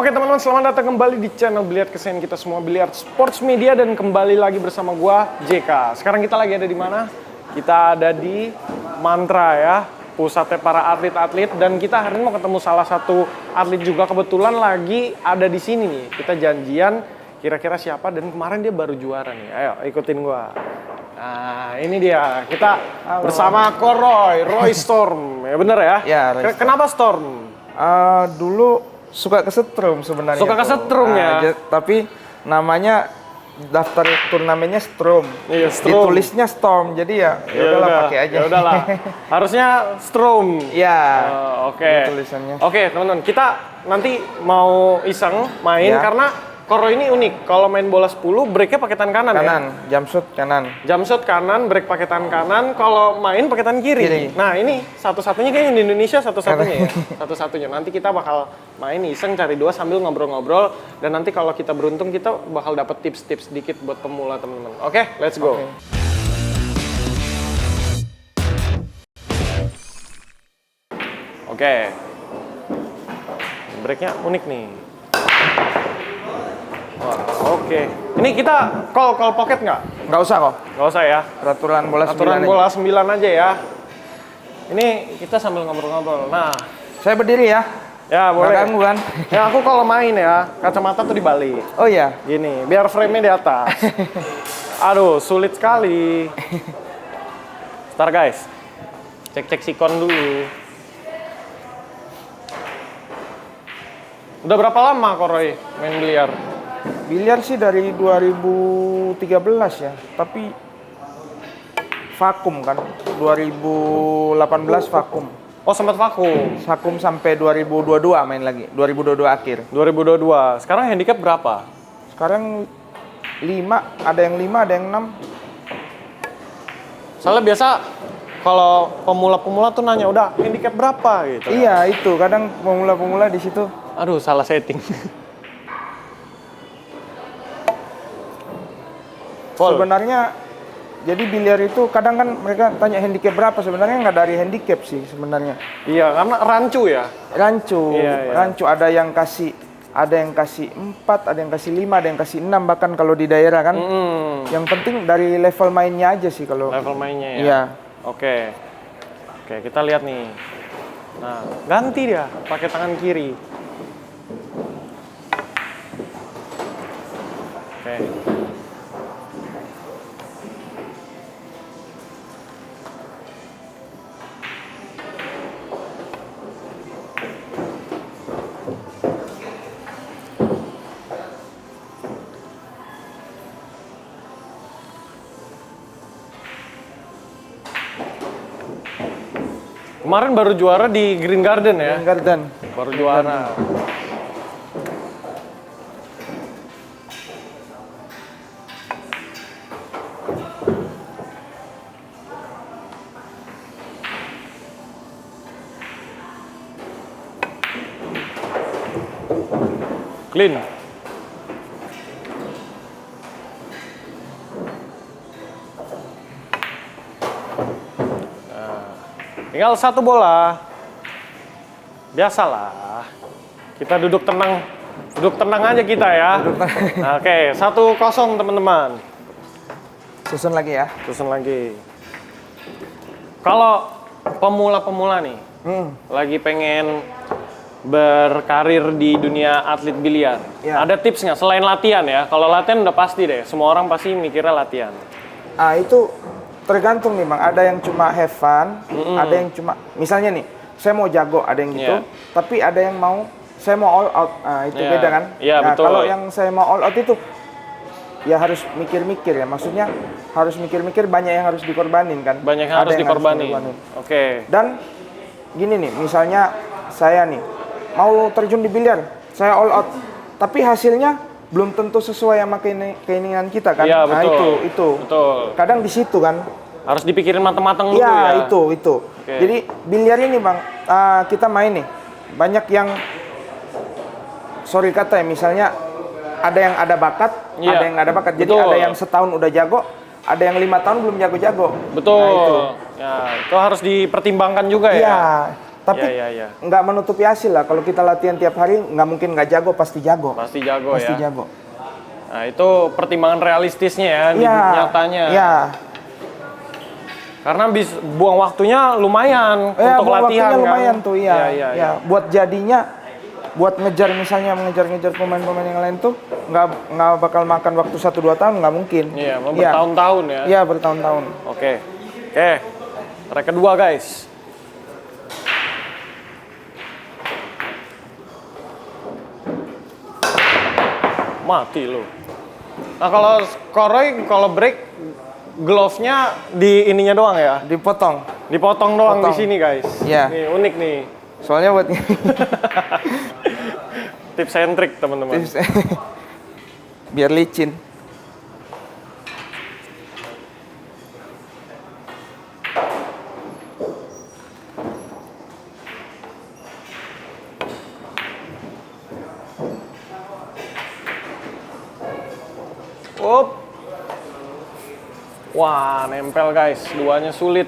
Oke teman-teman, selamat datang kembali di channel Biliar Kesayangan kita semua, Biliar Sports Media, dan kembali lagi bersama gua JK. Sekarang kita lagi ada di mana? Kita ada di Mantra ya, pusatnya para atlet-atlet, dan kita hari ini mau ketemu salah satu atlet juga, kebetulan lagi ada di sini nih. Kita janjian kira-kira siapa, dan kemarin dia baru juara nih. Ayo ikutin gua. Nah, ini dia. Kita bersama Roy Storm. Ya bener ya? Ya, Kenapa Storm? Dulu suka kesetrum sebenarnya. Suka kesetrum ya? Tapi namanya daftar turnamennya Storm. Iya, Storm. Ditulisnya Storm, jadi ya udahlah pakai aja. Ya udahlah. Harusnya Storm. Iya. Oke. Tulisannya. Oke, teman-teman, kita nanti mau iseng main karena Koro ini unik. Kalau main bola 10, breaknya pakai tangan kanan, Kanan, ya? jump shot kanan. Jump shot kanan, break pakai tangan kanan. Kalau main pakai tangan kiri. Nah, ini satu-satunya kayaknya di Indonesia satu-satunya ya. Satu-satunya. Nanti kita bakal main iseng cari dua sambil ngobrol-ngobrol, dan nanti kalau kita beruntung kita bakal dapat tips-tips sedikit buat pemula, teman-teman. Oke, let's go. Oke. Breaknya unik nih. Wah, oke. Ini kita call pocket nggak? Nggak usah kok. Nggak usah ya. Peraturan bola 9 Aturan aja. bola 9 aja ya. Ini kita sambil ngobrol-ngobrol. Nah, Saya berdiri ya. ya boleh. Nggak ganggu kan? Ya aku kalau main ya, kacamata tuh dibalik. Oh iya. Gini, biar frame-nya di atas. Aduh, sulit sekali. Ntar guys, cek-cek sikon dulu. Udah berapa lama Koroy main biliar? Biliar sih dari 2013 ya, tapi vakum kan. 2018 vakum. Oh, sempat vakum. Vakum sampai 2022 main lagi. 2022 akhir. 2022. Sekarang handicap berapa? Sekarang 5, ada yang 5, ada yang 6. Soalnya biasa kalau pemula-pemula tuh nanya, udah handicap berapa gitu. Iya, itu kadang pemula-pemula di situ. Aduh, salah setting. Sebenarnya jadi biliar itu kadang kan mereka tanya handicap berapa, sebenarnya nggak dari handicap sih sebenarnya. Iya, karena rancu ya. Rancu, Iya. rancu ada yang kasih 4, ada yang kasih 5, ada yang kasih 6 bahkan kalau di daerah kan. Yang penting dari level mainnya aja sih kalau. Level mainnya ya. Iya. Oke. Oke, kita lihat nih. Nah, ganti dia pakai tangan kiri. Oke. Kemarin baru juara di Green Garden ya? Green Garden. Baru juara. Clean. Tinggal satu bola. Biasalah. Kita duduk tenang aja kita ya. Oke, 1-0 teman-teman. Susun lagi ya. Susun lagi. Kalau pemula-pemula nih, lagi pengen berkarir di dunia atlet biliar, ada tips nggak selain latihan ya? Kalau latihan udah pasti deh, semua orang pasti mikirnya latihan. Itu tergantung nih Bang, ada yang cuma have fun, ada yang cuma, misalnya nih, saya mau jago, ada yang gitu, tapi ada yang mau, saya mau all out, itu beda kan? Iya, nah, betul. kalau yang saya mau all out itu, ya harus mikir-mikir ya, maksudnya harus mikir-mikir, banyak yang harus dikorbanin kan? Banyak yang harus dikorbanin. Oke. Dan gini nih, misalnya saya nih, mau terjun di biliar, saya all out, tapi hasilnya belum tentu sesuai sama keinginan kita kan? Iya, Nah betul. itu. Betul. Kadang di situ kan? Harus dipikirin matang-matang dulu ya. ya. Itu. Oke. Jadi biliar ini Bang, kita main nih, banyak yang, sorry kata ya, misalnya ada yang ada bakat, ada yang nggak ada bakat. Jadi ada yang setahun udah jago, ada yang 5 tahun belum jago-jago. Betul. Nah, itu. Ya, itu harus dipertimbangkan juga ya. Iya. Tapi nggak menutupi hasil lah. Kalau kita latihan tiap hari, nggak mungkin nggak jago, pasti jago. Pasti jago pasti ya. jago. Nah itu pertimbangan realistisnya ya, di nyatanya. Iya. Karena buang waktunya lumayan untuk latihan lumayan kan. tuh, iya. Buat jadinya, buat ngejar misalnya mengejar-ngejar pemain-pemain yang lain tuh nggak bakal makan waktu 1-2 tahun, nggak mungkin. Iya, bertahun-tahun ya. Iya, bertahun-tahun. Oke, track kedua guys. Mati lu. Nah kalau Koroy, kalau break, glove-nya di ininya doang ya? Dipotong doang di sini guys. Iya. Nih unik nih. Soalnya buat tips and trick teman-teman. Biar licin. Up. Wah, nempel guys. Duanya sulit.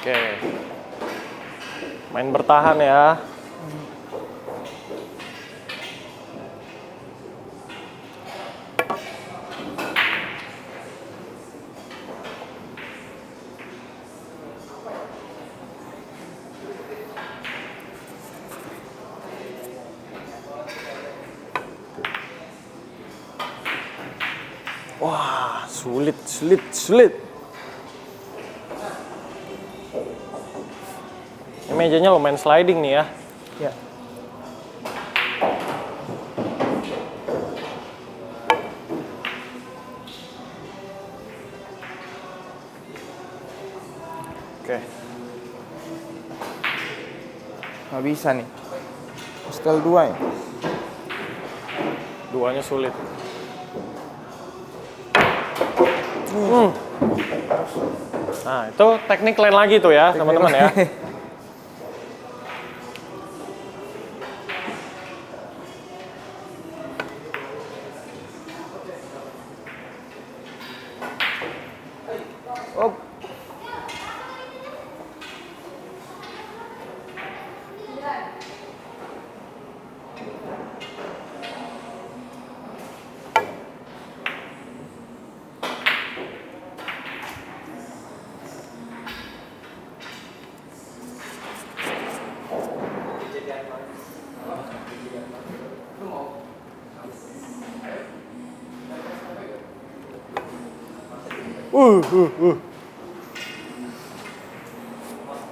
Oke. Main bertahan ya. Wah, sulit. Ini mejanya lumayan sliding nih ya. Ya. Oke. Nggak bisa nih. Style 2 ya. Duanya sulit. Nah, itu teknik lain lagi tuh ya, teman-teman ya.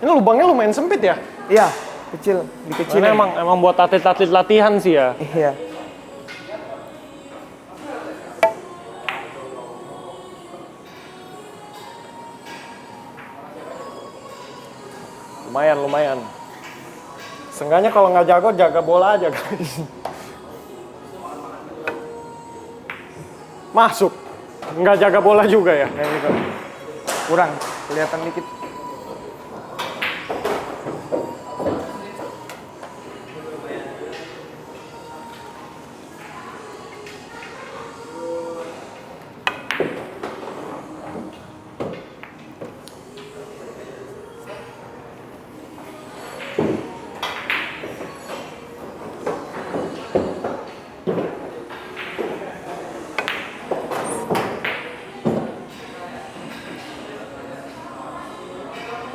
Ini lubangnya lumayan sempit ya? Iya, kecil, dikecilin. Emang buat atlet-atlet latihan sih ya. Iya. Lumayan. Seenggaknya kalau nggak jago, jaga bola aja guys. Masuk. Nggak jaga bola juga ya? Kayak gitu. Kurang, kelihatan dikit.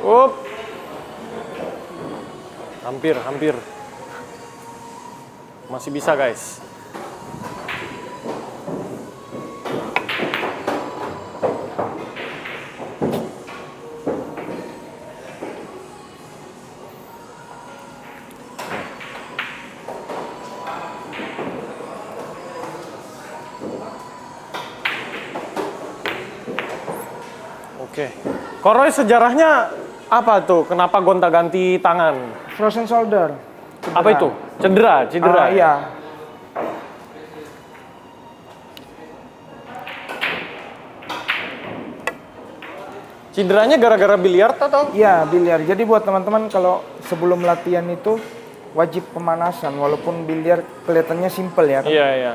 Up. Hampir. Masih bisa guys. Oke. Koroy sejarahnya apa tuh? Kenapa gonta-ganti tangan? Frozen shoulder. Apa itu? Cedera. Iya. Cederanya gara-gara biliar atau? Iya, biliar. Jadi buat teman-teman kalau sebelum latihan itu wajib pemanasan, walaupun biliar kelihatannya simple ya kan? Iya.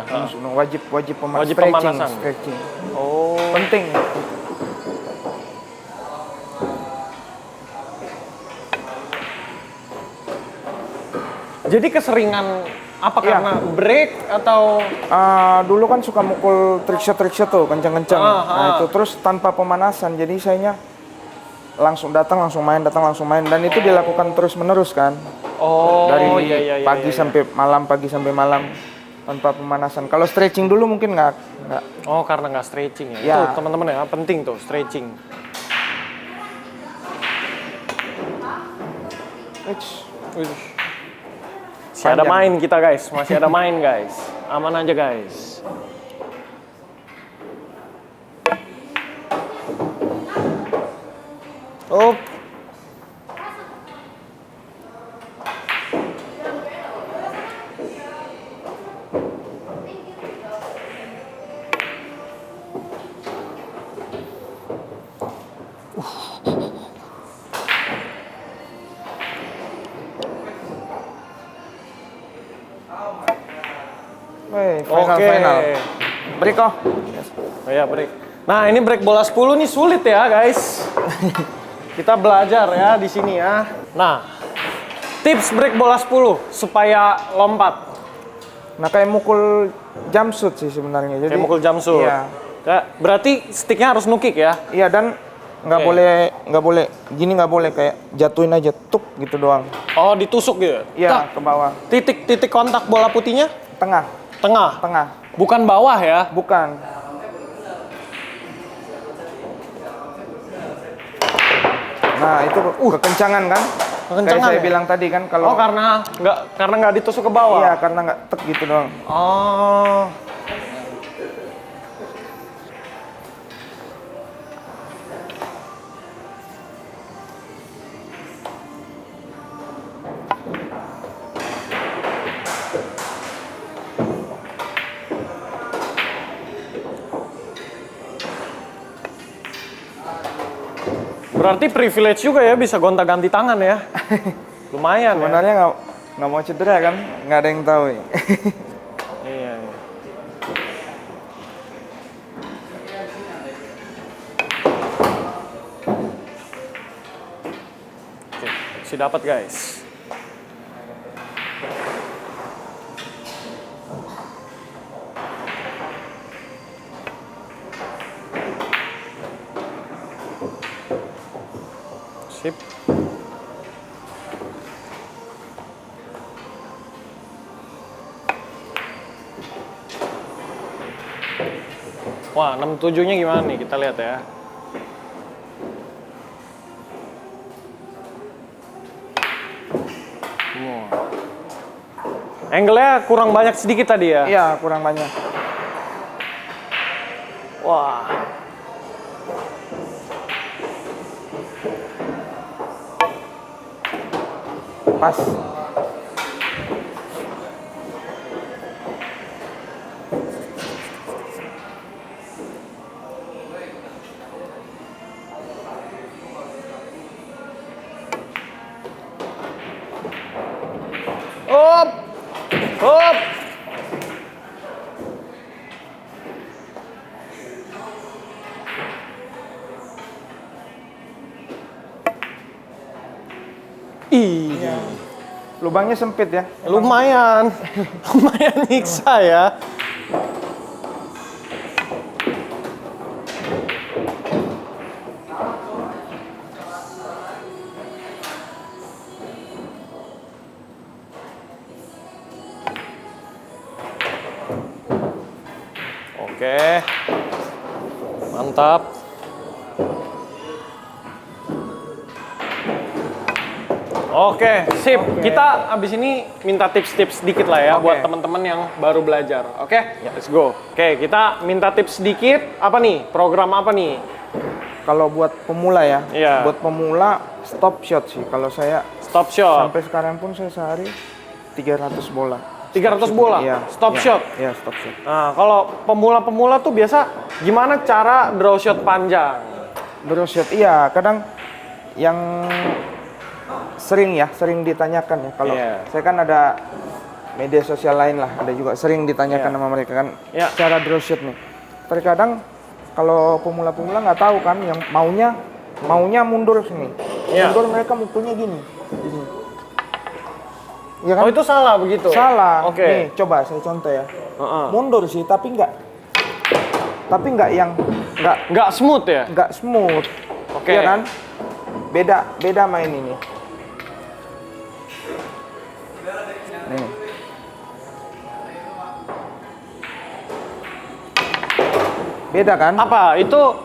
Wajib Wajib stretching, pemanasan. stretching. Oh. Penting. Jadi keseringan apa Iya. karena break atau? Dulu kan suka mukul trick shot tuh, kenceng-kenceng. Nah itu terus tanpa pemanasan, jadi sayanya langsung datang langsung main, dan itu dilakukan terus menerus kan. Oh, Dari iya, pagi sampai malam tanpa pemanasan. Kalau stretching dulu mungkin nggak. Oh, karena nggak stretching ya. Ya. Itu teman-teman ya, penting tuh stretching. Wih. Masih ada main kita guys, masih ada main guys. Aman aja guys. Oh. Final. Break kok. Oh ya, break. Nah, ini break bola 10 nih sulit ya, guys. Kita belajar ya di sini ya. Nah, tips break bola 10 supaya lompat. Nah, kayak mukul jump shoot sih sebenarnya. Jadi Kayak mukul jump shoot. Iya. Berarti sticknya harus nukik ya? Iya, dan nggak boleh gini, nggak boleh kayak jatuhin aja tuk gitu doang. Oh, ditusuk gitu? Iya, ke bawah. Titik kontak bola putihnya? Tengah. Bukan bawah ya? Bukan. Nah, itu kekencangan kan? Kayak saya bilang tadi kan kalau karena nggak ditusuk ke bawah. Iya, karena nggak tek gitu doang. Oh. Berarti privilege juga ya bisa gonta-ganti tangan ya. Lumayan. Sebenarnya nggak mau cedera kan, nggak ada yang tahu ya. Iya. Oke, masih dapat guys. Sip. Wah, 67-nya gimana nih? Kita lihat ya. Angle-nya kurang banyak sedikit tadi ya? Iya, kurang banyak. Wah. Pas. Hop. Hop. Iya. Lubangnya sempit ya. Lumayan. Lumayan nyiksa ya. Oke. Mantap. Oke, sip. Kita abis ini minta tips-tips sedikit lah ya buat teman-teman yang baru belajar. Oke, let's go. Oke, kita minta tips sedikit. Apa nih? Program apa nih? Kalau buat pemula ya, Iya. buat pemula stop shot sih. Kalau saya Stop shot. sampai sekarang pun saya sehari 300 bola. 300 bola? Iya. Stop Iya. shot? Iya, stop shot. Nah, kalau pemula-pemula tuh biasa gimana cara draw shot panjang? Draw shot, iya. Kadang yang sering ditanyakan ya. Kalau saya kan ada media sosial lain lah, ada juga sering ditanyakan sama mereka kan cara draw shot nih. Terkadang kalau pemula-pemula nggak tahu kan, yang maunya mundur sini. Mundur mereka mukulnya gini. Ya kan? Oh, itu salah begitu? Salah. Oke. Nih, coba saya contoh ya. Mundur sih, tapi nggak yang nggak smooth ya? Nggak smooth. Oke. Ya kan? Beda main ini. Nih. Beda kan? Apa? Itu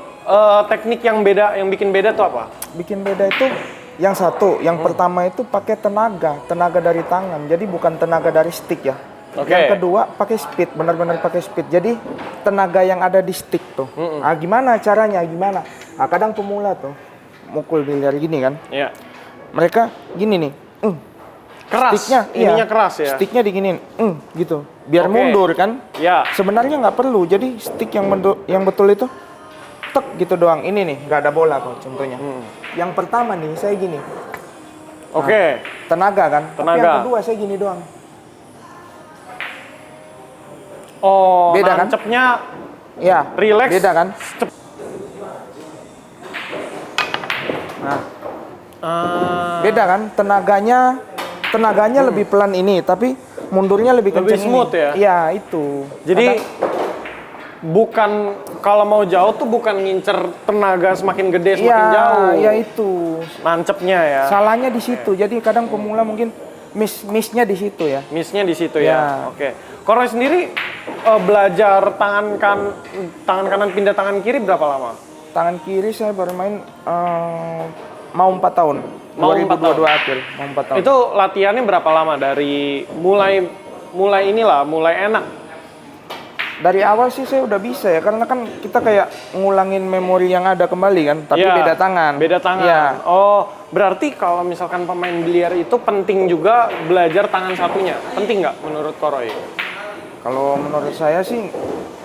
teknik yang beda, yang bikin beda tuh apa? Bikin beda itu yang satu, yang pertama itu pakai tenaga dari tangan. Jadi bukan tenaga dari stick ya. Yang kedua pakai speed, benar-benar pakai speed. Jadi tenaga yang ada di stick tuh. Ah, gimana caranya? Gimana? Ah, kadang pemula tuh mukul biliar gini kan. Iya. Mereka gini nih. Keras. Sticknya, ininya keras ya. Sticknya diginin, gitu. Biar mundur kan. Ya. Sebenarnya nggak perlu. Jadi stick yang betul itu tek gitu doang. Ini nih, nggak ada bola kok contohnya. Yang pertama nih saya gini. Oke. Tenaga kan. Tenaga. Tapi yang kedua saya gini doang. Oh, beda nancepnya ya, relax. beda kan? Nah, beda kan? Tenaganya lebih pelan ini, tapi mundurnya lebih kencang. Lebih smooth ini. ya? Iya, itu. Jadi bukan kalau mau jauh tuh bukan ngincer tenaga semakin gede semakin jauh. Iya, itu. Nancepnya ya. Salahnya di situ. Jadi kadang pemula mungkin miss-nya di situ ya. Miss-nya di situ ya. Oke. Koroy sendiri belajar tangan kanan pindah tangan kiri berapa lama? Tangan kiri saya baru main mau 4 tahun. Mau 2022 akhir, mau 4 tahun. Itu latihannya berapa lama dari mulai enak? Dari awal sih saya udah bisa ya, karena kan kita kayak ngulangin memori yang ada kembali kan, tapi beda tangan. Beda tangan. Ya. Oh, berarti kalau misalkan pemain biliar itu penting juga belajar tangan satunya. Penting nggak menurut Koroy? Kalau menurut saya sih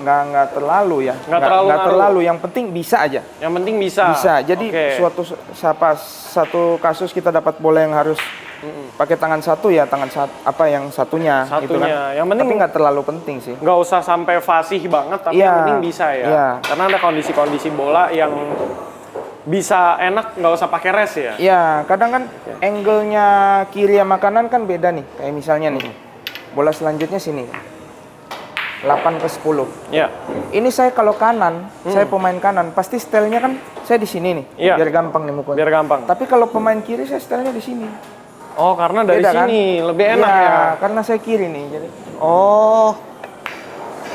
nggak terlalu ya. Nggak terlalu. Yang penting bisa aja. Yang penting bisa. Bisa. Jadi satu kasus kita dapat bola yang harus pakai tangan satu ya, yang satunya. Gitu kan. Yang penting tapi nggak terlalu penting sih. Nggak usah sampai fasih banget, tapi yang penting bisa ya. Iya. Karena ada kondisi-kondisi bola yang bisa enak nggak usah pakai res ya. Iya, kadang kan angle-nya kiri sama kanan kan beda nih. Kayak misalnya nih, bola selanjutnya sini. 8 ke 10. Iya. Ini saya kalau kanan, saya pemain kanan, pasti stylenya kan saya di sini nih. Iya. Biar gampang nih mukulnya. Biar gampang. Tapi kalau pemain kiri saya stylenya di sini. Oh, karena dari beda, sini kan? lebih enak ya. Karena saya kiri nih, jadi. Oh,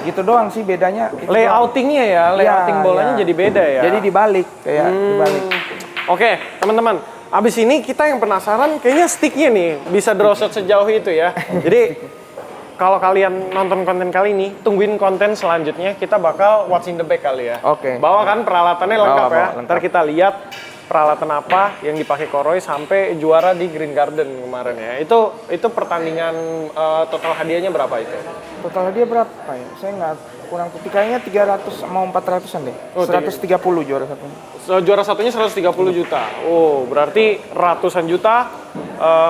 gitu doang sih bedanya. layoutingnya ya, layouting bolanya jadi beda ya. Jadi dibalik, kayak dibalik. Oke, teman-teman. Abis ini kita yang penasaran, kayaknya sticknya nih bisa draw shot sejauh itu ya. Jadi kalau kalian nonton konten kali ini, tungguin konten selanjutnya. Kita bakal what's in the bag kali ya. Oke. Bawa kan peralatannya lengkap ya. Lengkap. Ntar kita lihat peralatan apa yang dipakai Koroy sampai juara di Green Garden kemarin ya. Itu pertandingan total hadiahnya berapa itu? Total hadiah berapa ya? Saya nggak kurang putih, kayaknya 300 mau 400-an deh. 130 juara satunya. Juara satunya 130 juta. Oh, berarti ratusan juta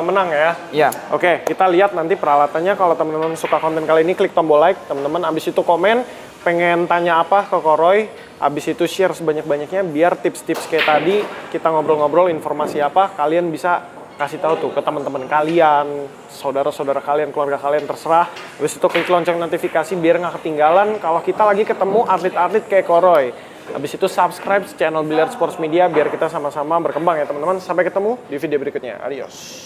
menang ya? Iya. Oke, kita lihat nanti peralatannya. Kalau teman-teman suka konten kali ini, klik tombol like. Teman-teman abis itu komen, pengen tanya apa ke Koroy. Abis itu share sebanyak-banyaknya biar tips-tips kayak tadi kita ngobrol-ngobrol informasi apa kalian bisa kasih tahu tuh ke teman-teman kalian, saudara-saudara kalian, keluarga kalian, terserah. Abis itu klik lonceng notifikasi biar nggak ketinggalan kalau kita lagi ketemu atlet-atlet kayak Koroy. Abis itu subscribe channel Billiard Sports Media biar kita sama-sama berkembang ya teman-teman. Sampai ketemu di video berikutnya. Adios.